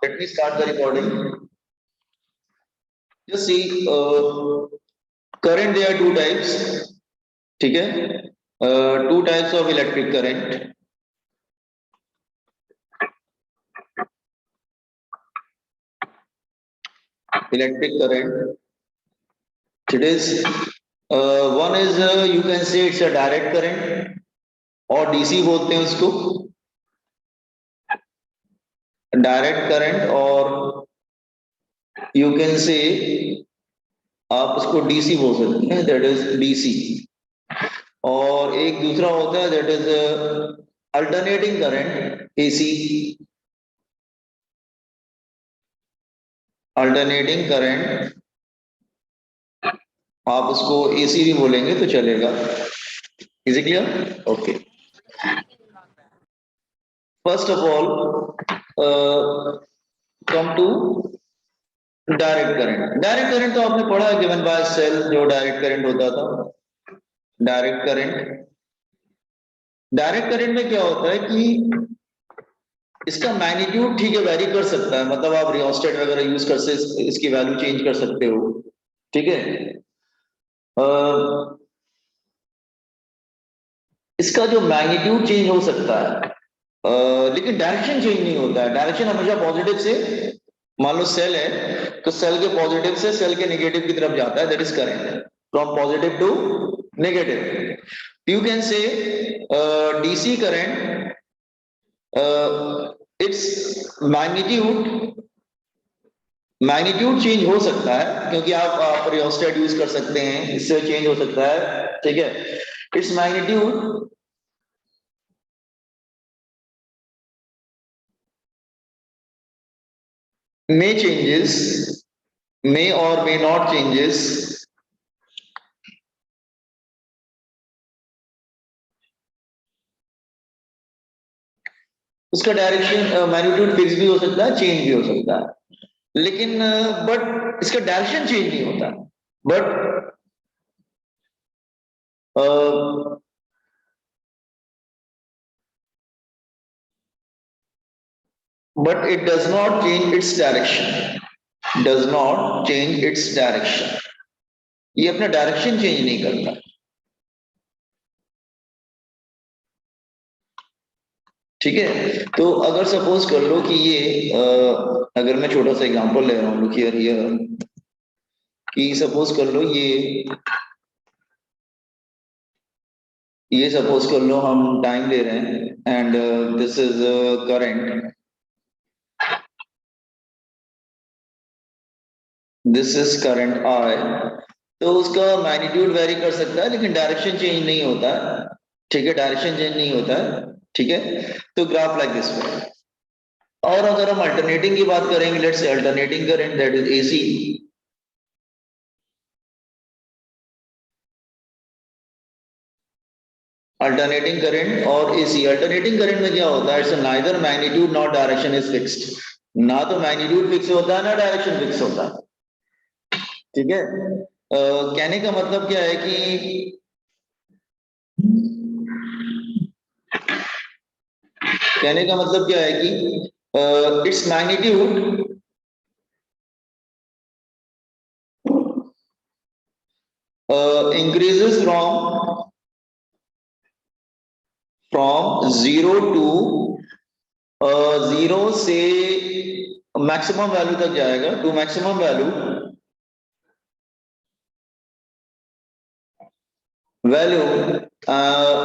Let me start the recording. Just see, current there are two types. ठीक है? Two types of electric current. Electric current. It is one is you can say it's a direct current और DC बोलते हैं उसको direct current और you can से आप उसको डीसी बोल सकते हैं, दैट इज डीसी। और एक दूसरा होता है that is alternating current, AC. Alternating current आप उसको एसी भी बोलेंगे तो चलेगा। Is it clear? Okay. First of all come to direct current. Direct current तो आपने पढ़ा है, गिवन बाय सेल जो डायरेक्ट करंट होता था। डायरेक्ट करंट, डायरेक्ट करंट में क्या होता है कि इसका मैग्नीट्यूड ठीक है वेरी कर सकता है, मतलब आप रियोस्टेट वगैरह यूज कर सकते, इसकी वैल्यू चेंज कर सकते हो, ठीक है। इसका जो मैग्नीट्यूड चेंज हो सकता है लेकिन डायरेक्शन चेंज नहीं होता है। डायरेक्शन हमेशा पॉजिटिव से, मान लो सेल है तो सेल के पॉजिटिव से सेल के नेगेटिव की तरफ जाता है, that is current from positive to negative. You can say DC current its magnitude change हो सकता है क्योंकि आप रियोस्टेट यूज कर सकते हैं, इससे चेंज हो सकता है, ठीक है। Its magnitude may changes, may or may not changes उसका डायरेक्शन मैग्नीट्यूड फिक्स भी हो सकता है, चेंज भी हो सकता है, लेकिन बट इसका डायरेक्शन चेंज नहीं होता। but it does not change its direction, does not change its direction। ये अपना डायरेक्शन चेंज नहीं करता, ठीक है। तो अगर सपोज कर लो कि ये अगर मैं छोटा सा एग्जांपल ले रहा हूँ, लुक हियर हियर, कि सपोज कर लो ये सपोज कर लो हम टाइम ले रहे हैं and this is current, this is current I. तो उसका मैग्नीट्यूड वेरी कर सकता है लेकिन डायरेक्शन चेंज नहीं होता है, ठीक है, डायरेक्शन चेंज नहीं होता है, ठीक है। तो ग्राफ लाइक दिस वे। और अगर हम अल्टरनेटिंग की बात करेंगे, let's say alternating current that is AC. Alternating current और एसी, अल्टरनेटिंग करंट में क्या होता है, it's neither magnitude not direction is fixed. ना तो मैग्नीट्यूड फिक्स होता है ना डायरेक्शन फिक्स होता है, ठीक है। कहने का मतलब क्या है कि कहने का मतलब क्या है कि its magnitude increases from 0 to 0 से मैक्सिमम वैल्यू तक जाएगा, to maximum value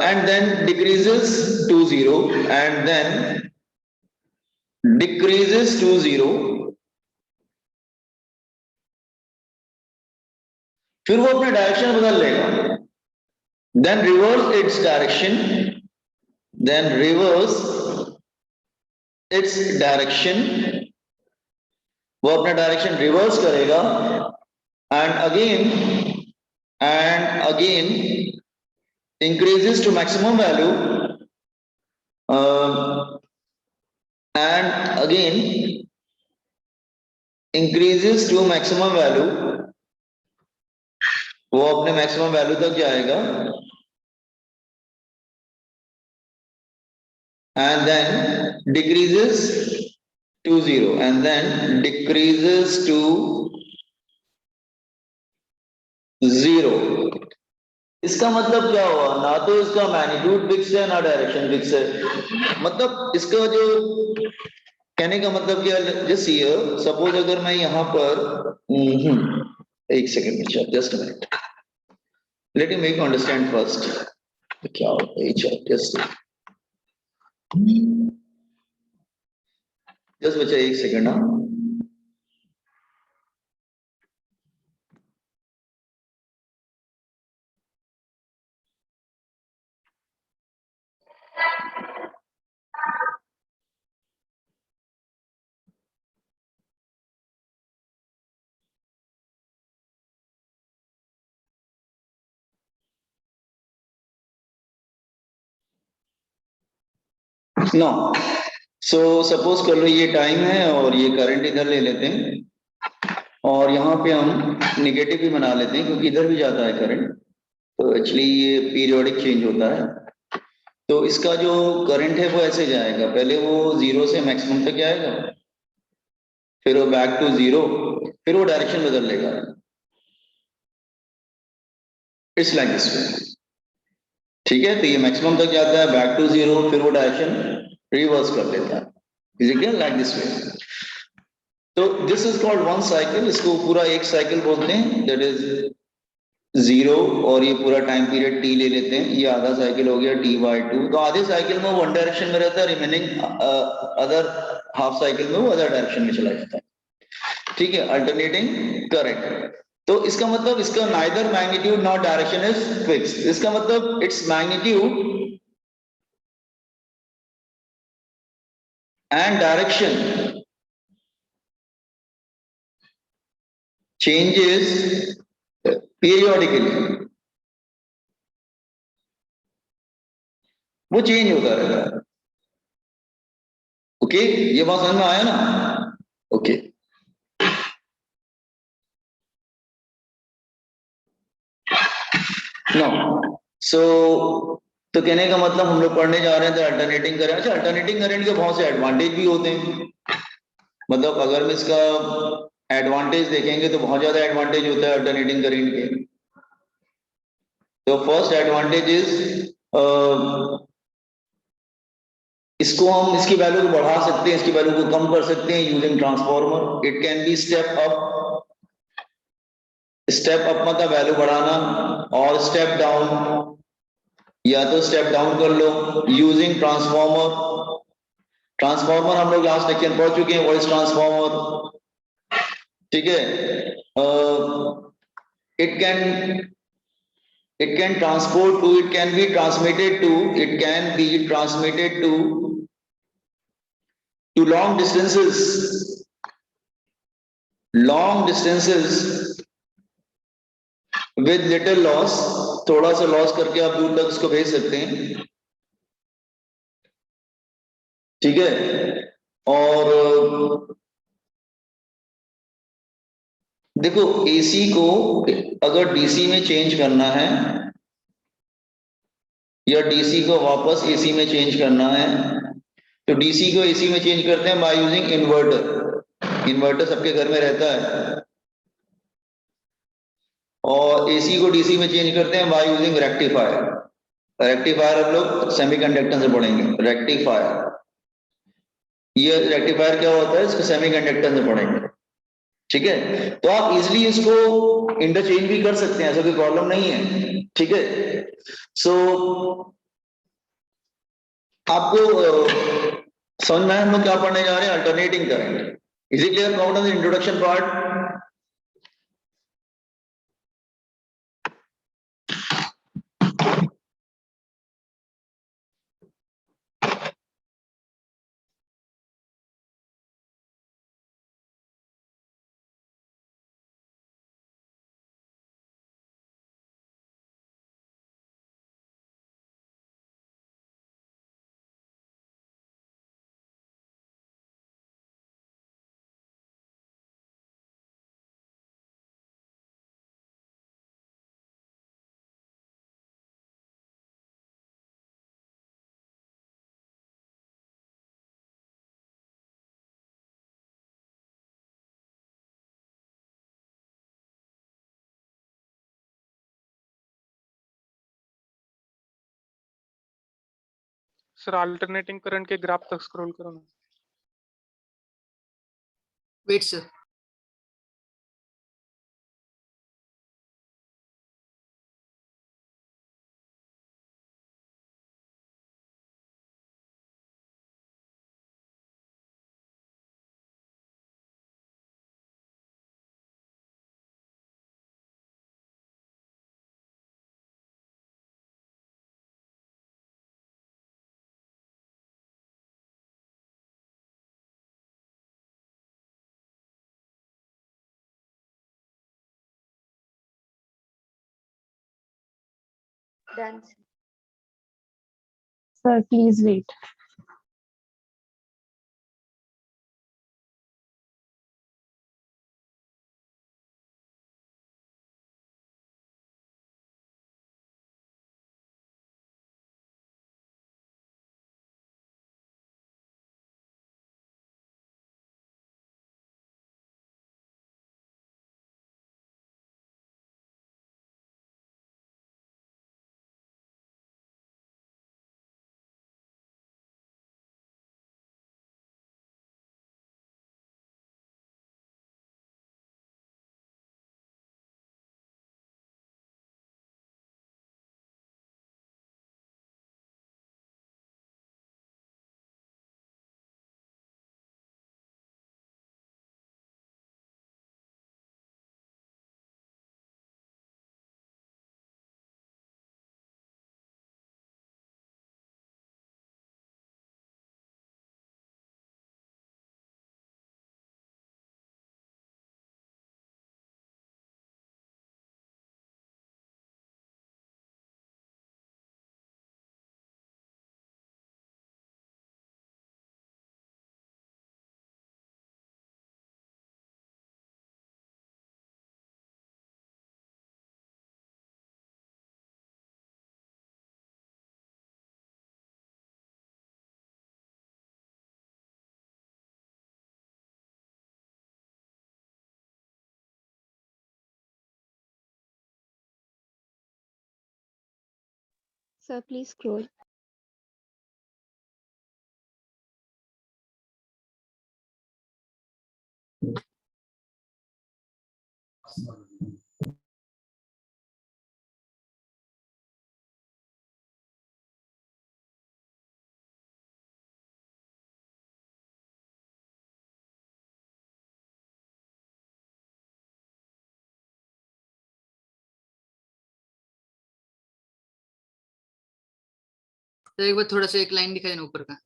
and then decreases to 0 and then decreases to 0, फिर वो अपना डायरेक्शन बदल लेगा, then reverse its direction, then reverse its direction, वो अपना डायरेक्शन रिवर्स करेगा and again increases to maximum value and again increases to maximum value, वो अपने मैक्सिमम वैल्यू तक जाएगा and then decreases to 0 and then decreases to 0। इसका मतलब क्या हुआ, ना तो इसका मैग्नीट्यूड फिक्स है ना डायरेक्शन फिक्स है। मतलब इसका जो कहने का मतलब क्या, जस्ट हियर सपोज अगर मैं यहां पर एक सेकंड में, just a minute, let me make understand first क्या होता है। जस्ट जस्ट बच्चा एक सेकंड। हाँ नो, सो सपोज कर लो ये टाइम है और ये करंट इधर ले लेते हैं और यहाँ पे हम निगेटिव भी बना लेते हैं क्योंकि इधर भी जाता है करंट, तो एक्चुअली ये पीरियोडिक चेंज होता है। तो इसका जो करंट है वो ऐसे जाएगा, पहले वो जीरो से मैक्सिमम तक जाएगा, फिर वो बैक टू जीरो, फिर वो डायरेक्शन बदल लेगा। इट्स लाइक दिस वे। ठीक है, तो ये मैक्सिमम तक जाता है, बैक टू जीरो, फिर वो डायरेक्शन रिवर्स कर लेता है। Is it like this way? तो this is called one cycle, इसको पूरा एक साइकिल बोलते हैं, दैट इज जीरो। और ये पूरा टाइम पीरियड टी ले लेते हैं, ये आधा साइकिल हो गया टी बाई टू। तो आधे साइकिल में वो वन डायरेक्शन में रहता है, रिमेनिंग अदर हाफ साइकिल में वो अदर डायरेक्शन में चला जाता है। ठीक है, अल्टरनेटिंग करेक्ट। तो इसका मतलब इसका neither magnitude not direction is fix, इसका मतलब its magnitude and direction changes periodically, वो चेंज होता रहता है। ओके, ये बात समझ में आया ना? ओके, नो, सो तो कहने का मतलब हम लोग पढ़ने जा रहे हैं तो अल्टरनेटिंग करें। अच्छा, अल्टरनेटिंग करंट के बहुत से एडवांटेज भी होते हैं। मतलब अगर हम इसका एडवांटेज देखेंगे तो बहुत ज्यादा एडवांटेज होता है अल्टरनेटिंग करंट के। तो फर्स्ट एडवांटेज इज इसको हम इसकी वैल्यू को बढ़ा सकते हैं, इसकी वैल्यू को कम कर सकते हैं using transformer. It can be step up, step up मतलब वैल्यू बढ़ाना, और स्टेप डाउन, या तो स्टेप डाउन कर लो यूजिंग ट्रांसफॉर्मर। ट्रांसफॉर्मर हम लोग लास्ट लेक्चर पढ़ चुके हैं, वॉइस ट्रांसफॉर्मर। ठीक है, it can it can transport to, it can be transmitted to, it can be transmitted to long distances with little loss। थोड़ा सा लॉस करके आप दूर तक उसको भेज सकते हैं। ठीक है, और देखो एसी को अगर डीसी में चेंज करना है या डीसी को वापस एसी में चेंज करना है, तो डीसी को एसी में चेंज करते हैं बाय यूजिंग इन्वर्टर। इन्वर्टर सबके घर में रहता है। और एसी को डीसी में चेंज करते हैं बाय यूजिंग रेक्टिफायर। रेक्टिफायर हम लोग सेमीकंडक्टर से पढ़ेंगे, रेक्टिफायर। ये रेक्टिफायर क्या होता है, इसको सेमीकंडक्टर से पढ़ेंगे। ठीक है, तो आप इजिली इसको इंटरचेंज भी कर सकते हैं, ऐसा कोई प्रॉब्लम नहीं है। ठीक है, सो आपको समझ में हम लोग क्या पढ़ने जा रहे हैं, alternating current. Is it clear about the introduction part? Sir alternating current के ग्राफ तक स्क्रॉल करो ना। Wait sir, Done. Sir, please wait. Sir, please scroll. तो एक बार थोड़ा सा एक लाइन दिखा देना ऊपर का।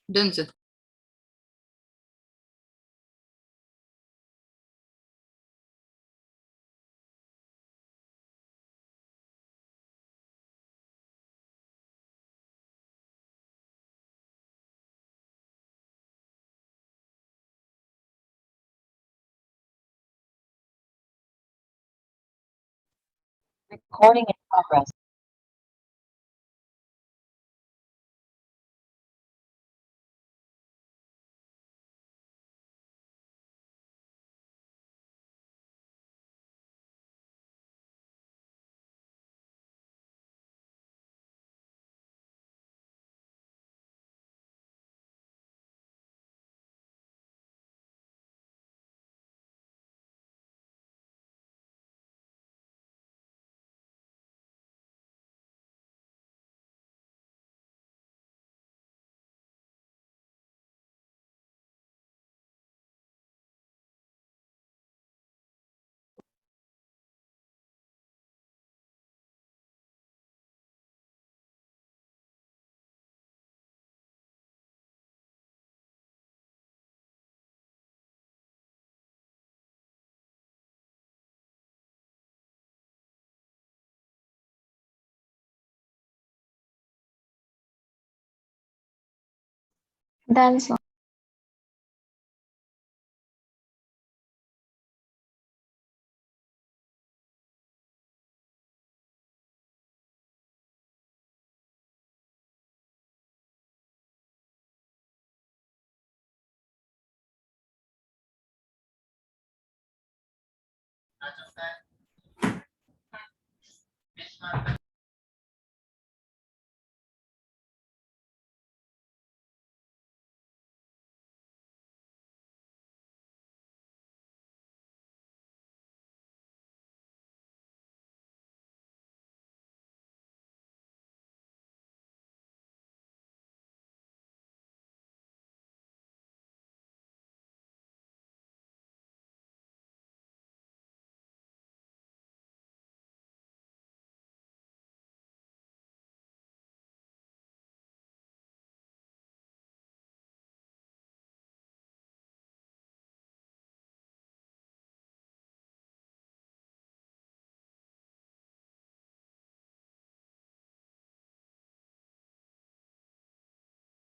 Done sir. Recording in progress. Done, sir.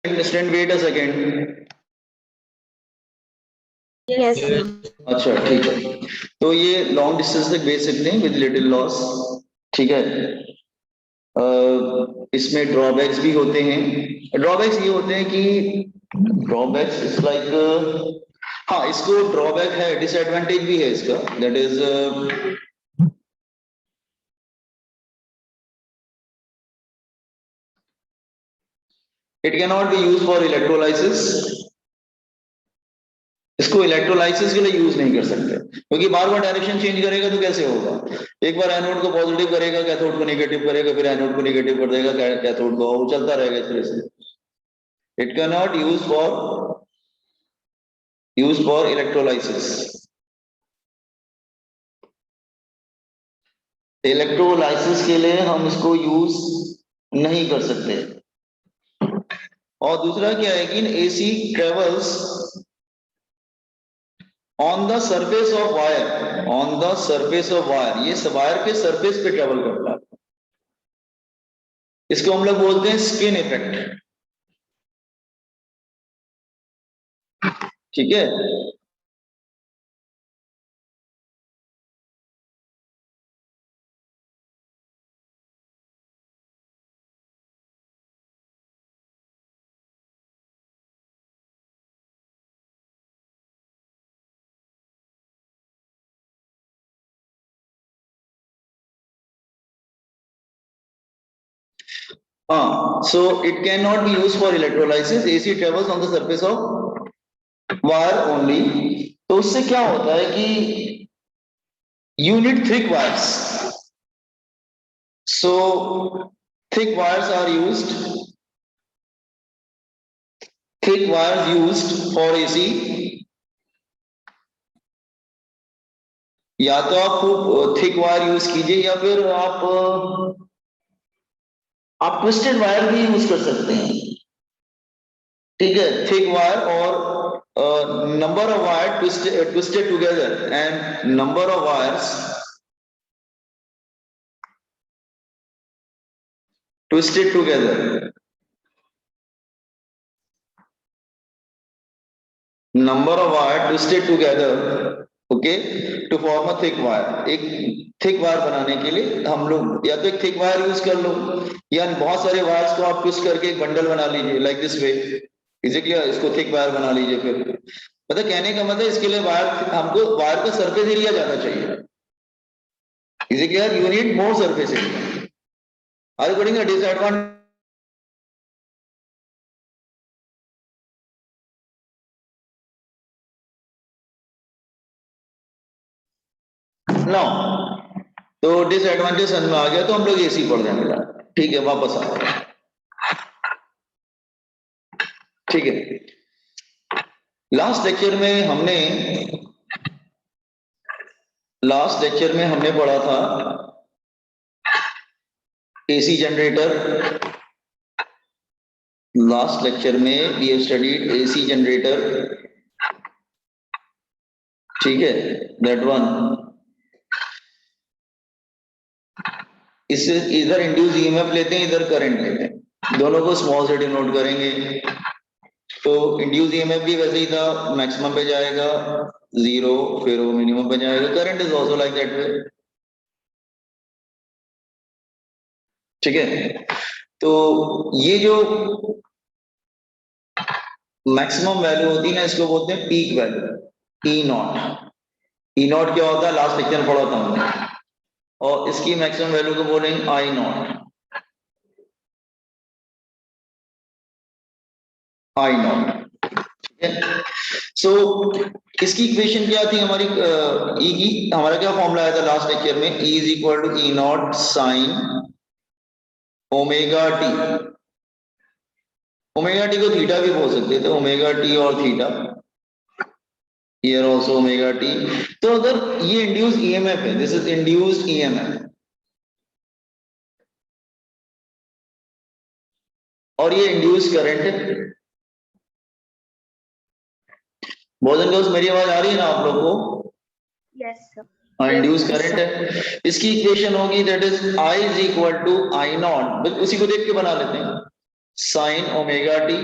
Student, wait a second. Yes, sir. अच्छा ठीक है, तो ये लॉन्ग डिस्टेंस तक भेज सकते हैं विद लिटिल लॉस, ठीक है। इसमें ड्रॉबैक्स भी होते हैं। ड्रॉबैक्स ये होते हैं कि ड्रॉबैक्स इज लाइक, हाँ इसको ड्रॉबैक है, डिसएडवांटेज भी है इसका, that is it can not be use for electrolysis. इसको इलेक्ट्रोलाइसिस के लिए यूज नहीं कर सकते, क्योंकि बार बार डायरेक्शन चेंज करेगा तो कैसे होगा। एक बार एनोड को पॉजिटिव करेगा, कैथोड को नेगेटिव करेगा, फिर एनोड को नेगेटिव कर देगा कैथोड को, वो चलता रहेगा इस तरह से। It can not use for electrolysis. Electrolysis के लिए हम इसको यूज नहीं कर सकते। और दूसरा क्या है कि AC travels on the surface of wire, on the surface of wire, ये वायर के सरफेस पे ट्रेवल करता है। इसको हम लोग बोलते हैं स्किन इफेक्ट, ठीक है। So it cannot be used for electrolysis. AC travels on the surface of wire only. तो उससे क्या होता है कि you need thick wires. So thick wires are used. Thick wires used for AC. या तो आप थिक वायर यूज कीजिए, या फिर आप ट्विस्टेड वायर भी यूज कर सकते हैं, ठीक है। थिक वायर और number of wire twisted together and number of wires twisted together, number of wire twisted together, okay, to form a thick wire। एक थिक वायर बनाने के लिए हम लोग या तो एक थिक वायर यूज कर लो, या बहुत सारे वायर्स को आप ट्विस्ट करके एक बंडल बना लीजिए, like this way. Is it clear? इसको थिक वायर बना लीजिए। फिर मतलब कहने का मतलब इसके लिए वायर, हमको वायर का सरफेस एरिया ज्यादा चाहिए। Is it clear? You need more surface area. Are you getting a disadvantage? No, तो डिसएडवांटेज समझ में आ गया, तो हम लोग एसी पढ़ रहे हैं, ठीक है। वापस आ रहे हैं, ठीक है। लास्ट लेक्चर में हमने पढ़ा था एसी जनरेटर। लास्ट लेक्चर में we have studied AC generator, ठीक है, दैट वन। इससे इधर इंड्यूस ईएमएफ लेते हैं, इधर करंट लेते हैं, दोनों को स्मॉल से डिनोट करेंगे। तो इंड्यूस ईएमएफ भी वैसे ही था, मैक्सिमम पे जाएगा 0, फिर वो मिनिमम पे जाएगा। Current is also like that way. ठीक है, तो ये जो मैक्सिमम वैल्यू होती है ना, इसको बोलते हैं peak value, E not. E not क्या होता है, लास्ट लेक्चर में पढ़ा था हमने। और इसकी मैक्सिमम वैल्यू को बोलेंगे आई नॉट, आई नॉट। ठीक है, सो इसकी इक्वेशन क्या थी हमारी, ई की हमारा क्या फॉर्मूला आया था लास्ट लेक्चर में, E is equal to E naught sine omega T. Omega T को थीटा भी बोल सकते थे, ओमेगा टी और theta, here also omega T. तो अगर ये इंड्यूस ईएमएफ है, दिस इज इंड्यूस्ड ईएमएफ, और ये इंड्यूस करंट है। भोजन दोस्त, मेरी आवाज आ रही है ना आप लोग को? Yes, sir. इंड्यूस करंट है, इसकी इक्वेशन होगी that is I is equal to I naught, उसी को देख के बना लेते हैं, साइन ओमेगा टी।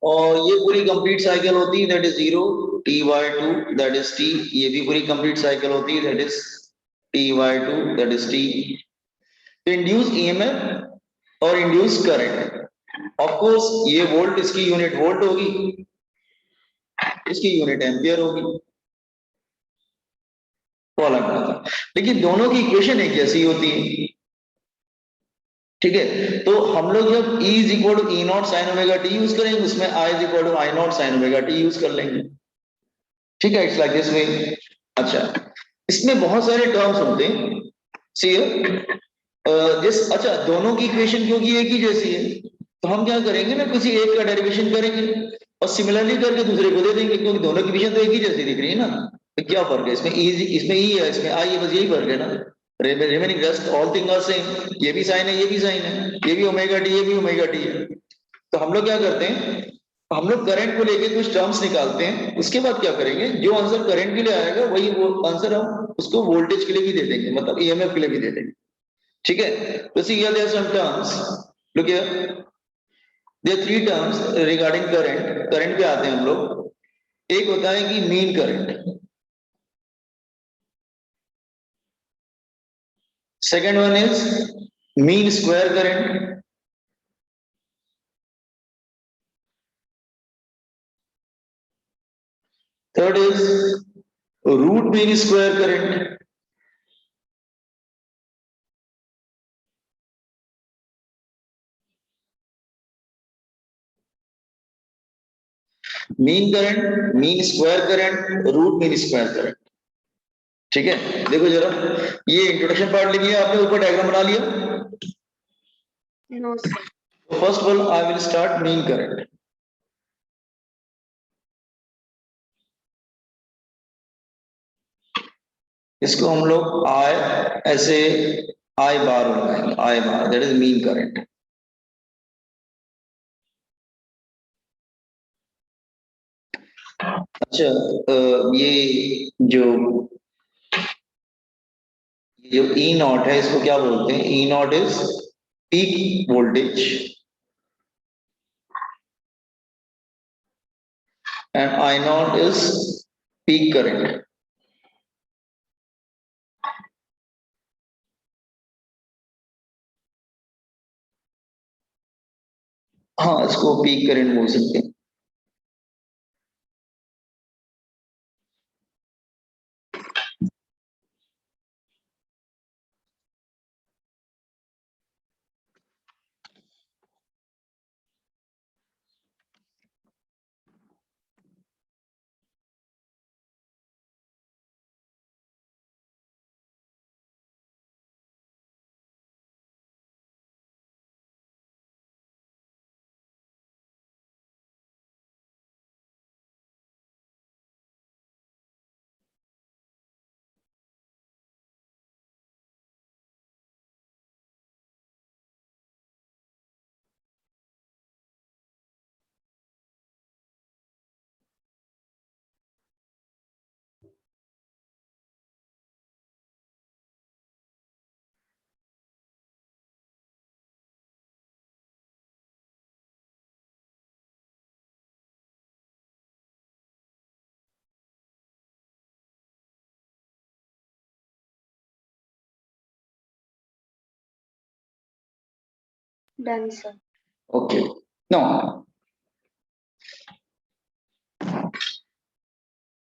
और ये पूरी कंप्लीट साइकिल होती है that is 0 T by 2 that is T. ये भी पूरी कंप्लीट साइकिल होती है that is T by 2 that is T. तो इंड्यूस ईएमएफ और इंड्यूस करंट, ऑफ कोर्स ये वोल्ट, इसकी यूनिट वोल्ट होगी, इसकी यूनिट एम्पियर होगी, वो अलग बात है, लेकिन दोनों की इक्वेशन एक जैसी होती है। ठीक है, तो हम लोग जब E is equal to E naught sine omega T use करेंगे, उसमें I is equal to I naught sine omega T use कर लेंगे। ठीक है, इट्स लाइक दिस वे। अच्छा, इसमें बहुत सारे टर्म्स होते हैं, सी अच्छा, दोनों की इक्वेशन क्योंकि एक ही जैसी है, तो हम क्या करेंगे ना, किसी एक का डेरिवेशन करेंगे और सिमिलरली करके दूसरे को दे देंगे, क्योंकि दोनों की इक्वेशन तो एक ही जैसी दिख रही है ना। तो क्या फर्क है इसमें, इसमें ई है, इसमें आई है, बस यही फर्क है ना। Remaining rest all thing are same, ये भी साइन है, ये भी साइन है, ये भी ओमेगा टी, ये भी ओमेगा टी है। तो हम लोग क्या करते हैं, हम लोग करंट को लेके कुछ टर्म्स निकालते हैं, उसके बाद क्या करेंगे, जो आंसर करंट के लिए आएगा वही वो आंसर हम उसको वोल्टेज के लिए भी दे देंगे, मतलब ईएमएफ के लिए भी दे देंगे। ठीक है, तो see here there are some terms, look here, there are three terms regarding current. Current पे आते हैं हम लोग। एक होता है कि mean current, second one is mean square current, third is root mean square current, mean current, mean square current, root mean square current. ठीक है, देखो जरा, ये इंट्रोडक्शन पार्ट लिखिए आपने, ऊपर डायग्राम बना लिया। No, sir. First one I will start mean current. इसको हम लोग आई ऐसे आई बार लगाएंगे, आई बार दैट इज मीन करंट। अच्छा, ये जो ई नॉट है, इसको क्या बोलते हैं, E naught is peak voltage and I naught is peak current. हाँ, इसको पीक करंट बोल सकते हैं। Done, sir. Okay. Now,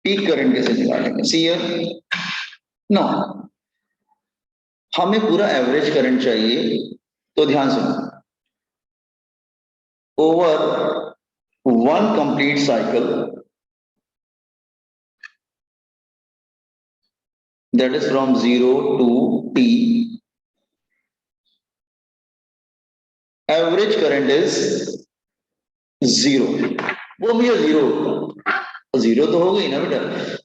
peak current कैसे निकालेंगे? See here. नो, हमें पूरा एवरेज करंट चाहिए. तो ध्यान सुनो. Over one complete cycle, that is from 0 to t, average current is 0. वो भैया 0 जीरो तो हो गई ना बेटा.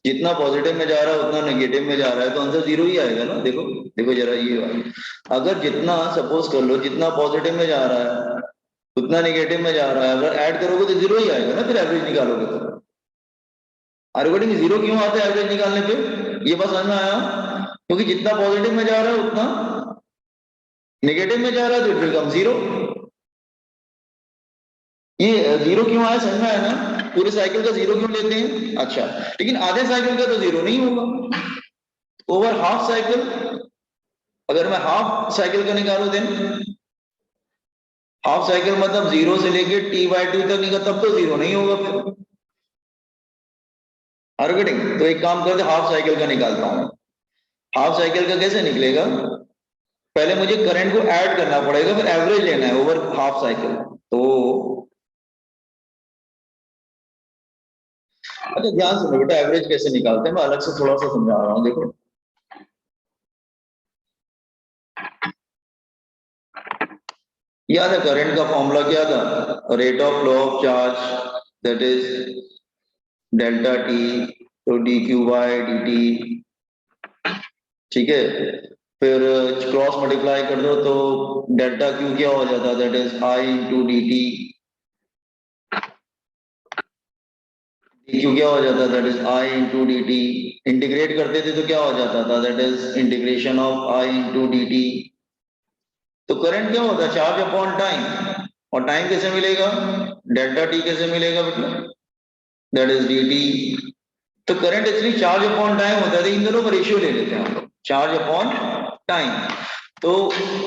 जितना पॉजिटिव में जा रहा है उतना नेगेटिव में जा रहा है तो आंसर 0 ही आएगा ना. देखो देखो जरा ये बात. अगर जितना सपोज कर लो जितना पॉजिटिव में जा रहा है उतना नेगेटिव में जा रहा है, अगर ऐड करोगे तो 0 ही आएगा ना. फिर एवरेज निकालोगे तो आर्गुमेंट 0 क्यों आता है एवरेज निकालने पे? ये बस समझ में आया. क्योंकि जितना पॉजिटिव में जा रहा है उतना नेगेटिव में जा रहा है तो इट विल कम 0. ये 0 क्यों आया समझ में आया ना. पूरे साइकिल का 0 क्यों लेते हैं? अच्छा, लेकिन आधे साइकिल का तो 0 नहीं होगा. ओवर हाफ साइकिल, अगर मैं हाफ साइकिल का निकालू देन हाफ साइकिल मतलब 0 से लेके t/2 तक निकल तब तो 0 नहीं होगा फिर. आर्गेटिंग. तो एक काम करते हाफ साइकिल का निकालता हूं. हाफ साइकिल का कैसे निकलेगा? पहले मुझे करंट को ऐड करना पड़ेगा फिर एवरेज लेना है ओवर हाफ साइकिल. तो अच्छा ध्यान सुनो बेटा, एवरेज कैसे निकालते हैं मैं अलग से थोड़ा सा समझा रहा हूं. देखो याद है करंट का फॉर्मूला क्या था? Rate of flow of charge that is delta T, तो D Q by D T. ठीक है, फिर क्रॉस मल्टीप्लाई कर दो तो डेल्टा क्यू क्या हो जाता है? That is I into D T. Q क्या हो जाता है? That is I into D T. Integrate करते थे तो क्या हो जाता था? That is integration of I into D T. तो करंट क्या होता है? Charge upon time. और टाइम कैसे मिलेगा? डेल्टा टी कैसे मिलेगा बेटा? That is D T. तो current actually charge upon time होता है. इन दोनों का रेशियो ले लेते हैं हम लोग, चार्ज अपॉन टाइम. तो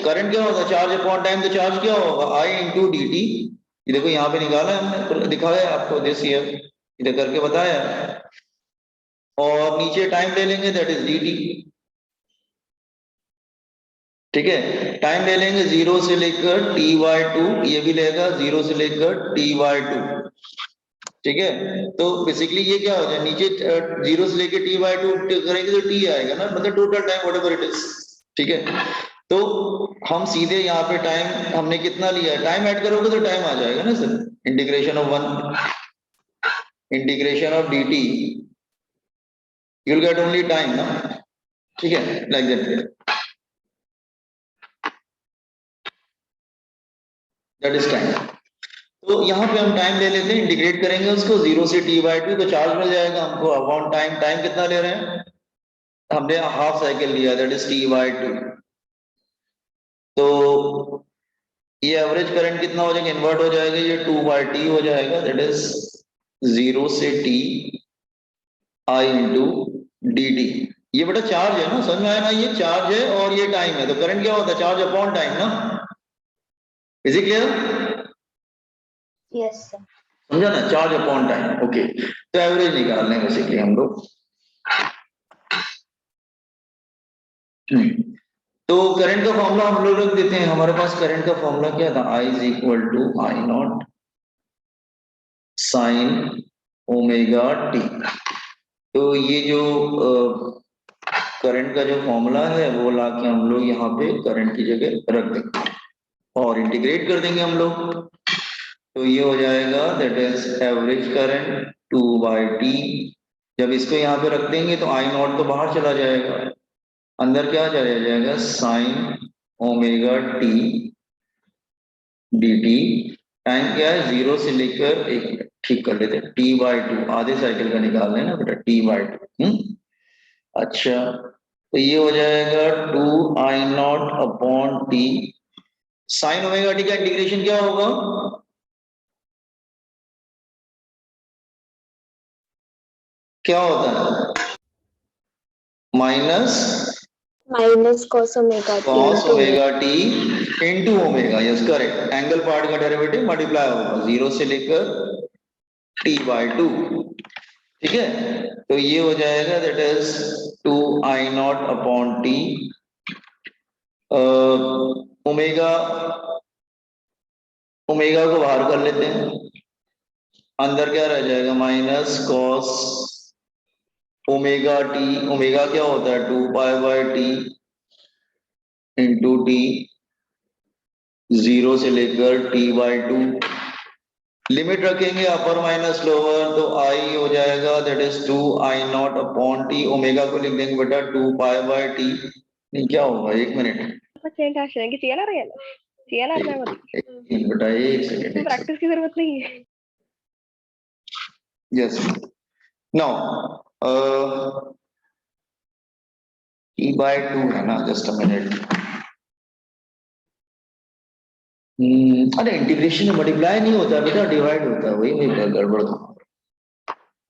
करंट क्या होता है? Charge upon time. तो चार्ज क्या होगा? आई इंटू डी टी. ये देखो यहाँ पे निकाला है हमने, दिखाया है आपको दिस ईयर, इधर करके बताया. और नीचे टाइम ले लेंगे दैट इज डी टी. ठीक है, टाइम ले लेंगे 0 से लेकर t/2. ये भी लेगा 0 से लेकर t/2. ठीक है, तो बेसिकली ये क्या हो जाए? नीचे 0 से लेकर t/2 करेंगे तो t आएगा ना, मतलब total time whatever it is. ठीक है, तो हम सीधे यहाँ पे टाइम हमने कितना लिया है? टाइम ऐड करोगे तो टाइम आ जाएगा ना sir. Integration of dt you will get only time ना. ठीक है, like that. That is time. तो यहाँ पे हम टाइम ले लेते हैं, इंटीग्रेट करेंगे उसको 0 से t/2 तो चार्ज मिल जाएगा हमको अपॉन टाइम. टाइम कितना ले रहे हैं? हमने हाफ साइकिल लिया दैट इज t/2. तो ये एवरेज करंट कितना हो जाएगा? इन्वर्ट हो जाएगा, ये 2/t हो जाएगा दैट इज 0 से t i into D T. ये बेटा चार्ज है ना, समझ में आया ना? ये चार्ज है और ये टाइम है. तो करंट क्या होता है? चार्ज अपॉन टाइम ना. Is it clear? Yes, sir. समझा ना? Charge upon time. ओके, तो एवरेज निकालने हैं बेसिकली हम लोग. तो करंट का फॉर्मूला हम लोग रख देते हैं. हमारे पास करंट का फॉर्मूला क्या था? I is equal to I naught sine omega T. तो ये जो करंट का जो फॉर्मूला है वो लाके हम लोग यहाँ पे करंट की जगह रख देंगे और इंटीग्रेट कर देंगे हम लोग. तो ये हो जाएगा that is average current 2/t. जब इसको यहाँ पे रख देंगे तो आई नॉट तो बाहर चला जाएगा, अंदर क्या चला जाएगा? Sign omega T D T. Time क्या है? 0 से लेकर एक मिनट ठीक कर लेते हैं, t/2 आधे साइकिल का निकाल लेना बेटा, t/2. अच्छा, तो ये हो जाएगा 2i0 upon T. Sign omega T का इंटीग्रेशन क्या होगा? क्या होता है? Minus minus cos omega t cos into omega T into omega, yes correct, angle part का डेरिवेटिव मल्टीप्लाई होगा 0 से लेकर t/2, ठीक है। तो ये हो जाएगा that is 2I0/t, omega omega को बाहर कर लेते हैं, अंदर क्या रह जाएगा minus cos omega T, omega क्या होता है 2π/t इंटू टी, 0 से लेकर t/2, लिमिट रखेंगे अपर माइनस लोअर, तो आई हो जाएगा दैट इज 2I0/t, ओमेगा को लिख देंगे बेटा 2π/t, नहीं क्या होगा, एक मिनट എനിക്ക് ചെയ്യാനറിയാലോ ചെയ്യാനറിഞ്ഞാൽ മതി बेटा एक सेकेंड, प्रैक्टिस की जरूरत नहीं है यस नाउ t/2 है ना, जस्ट अ मिनट, अरे इंटीग्रेशन में मल्टीप्लाई नहीं होता बेटा, डिवाइड होता है, वही नहीं गड़बड़ था,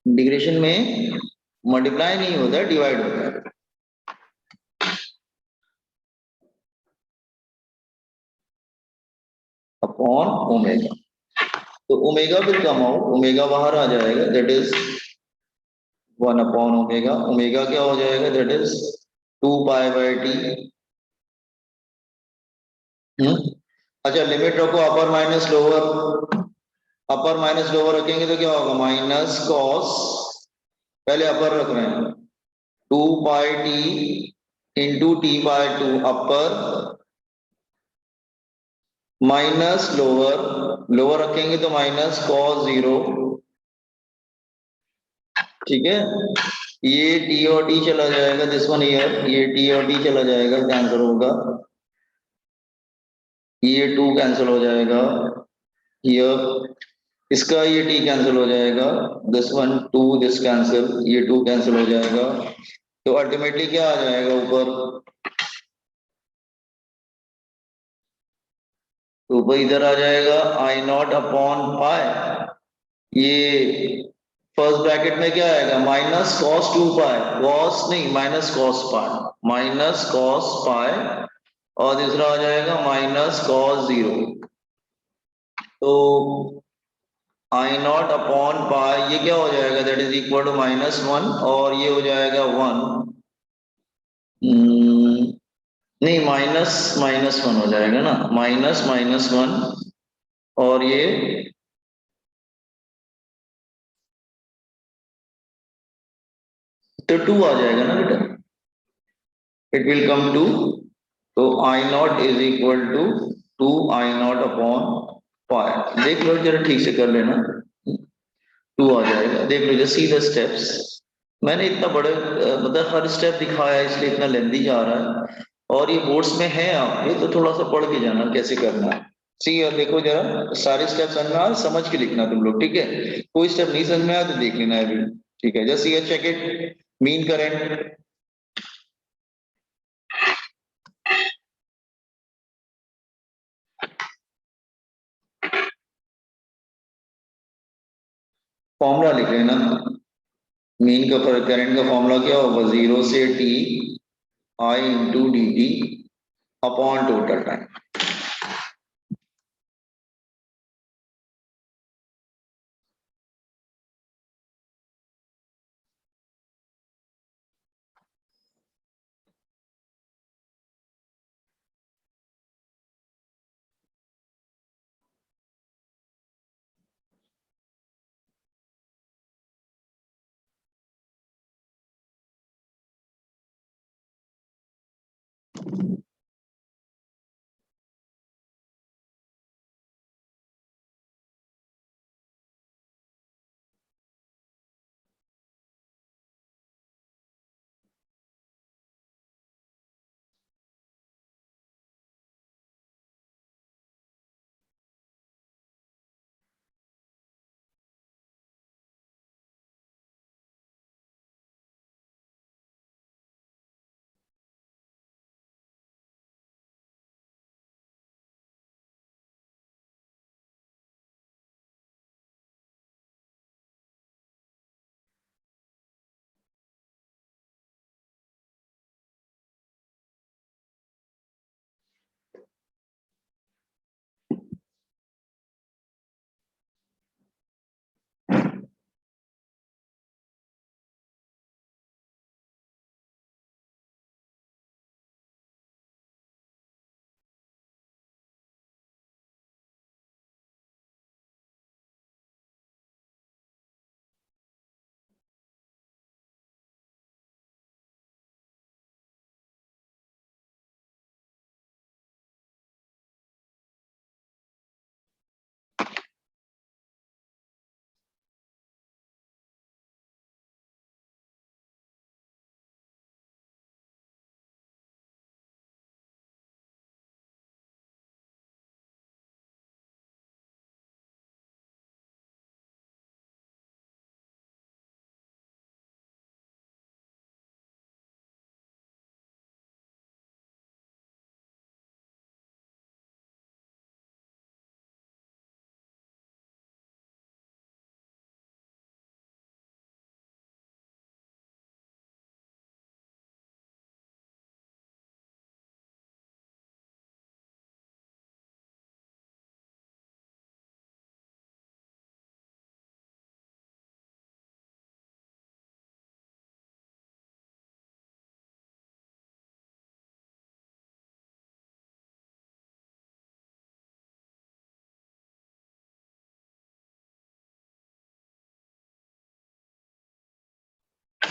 इंटीग्रेशन में मल्टीप्लाई नहीं होता है, डिवाइड होता है अपॉन ओमेगा, तो omega will come out, omega बाहर आ जाएगा दैट इज 1/ओमेगा, ओमेगा क्या हो जाएगा दैट इज 2π/t, अच्छा लिमिट रखो अपर माइनस लोअर, अपर माइनस लोअर रखेंगे तो क्या होगा माइनस कॉस, पहले अपर रख रहे हैं 2πt इंटू t/2 अपर, माइनस लोअर, लोअर रखेंगे तो माइनस कॉस 0, ठीक है, ये t और t चला जाएगा, दिस वन ईयर, ये t और t चला जाएगा, कैंसिल होगा, ये 2 कैंसिल हो जाएगा, हियर इसका ये t कैंसिल हो जाएगा, दिस वन 2, दिस कैंसिल, ये 2 कैंसिल हो जाएगा, तो अल्टीमेटली क्या आ जाएगा ऊपर, तो ऊपर इधर आ जाएगा I0/पाई, ये फर्स्ट ब्रैकेट में क्या आएगा माइनस कॉस 2π, कॉस नहीं minus cos pi, minus cos pi, और दूसरा आ जाएगा माइनस कॉस 0, तो I0/पाई ये क्या हो जाएगा दैट इज इक्वल टू -1, और ये हो जाएगा 1, नहीं माइनस -1 हो जाएगा ना, -1, और ये तो 2 आ जाएगा ना बेटा, इट विल कम टू, तो I0 इज इक्वल टू 2I0/पाई, देख लो जरा ठीक से कर लेना, 2 आ जाएगा, देख लो जस्ट सी द स्टेप्स, मैंने इतना बड़े मतलब हर स्टेप दिखाया है इसलिए इतना लेंदी जा रहा है, और ये बोर्ड्स में है आपके, तो थोड़ा सा पढ़ के जाना कैसे करना है, सी और देखो जरा सारे स्टेप समझ में आ, समझ के लिखना तुम लोग, ठीक है, कोई स्टेप नहीं समझ में आया तो देख लेना है अभी, ठीक है, जस्ट ये check it, mean current, formula लिख लेना, मीन का करंट का फॉर्मूला क्या होगा 0 से t I into D T upon total time,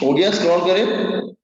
हो गया, स्क्रॉल करें।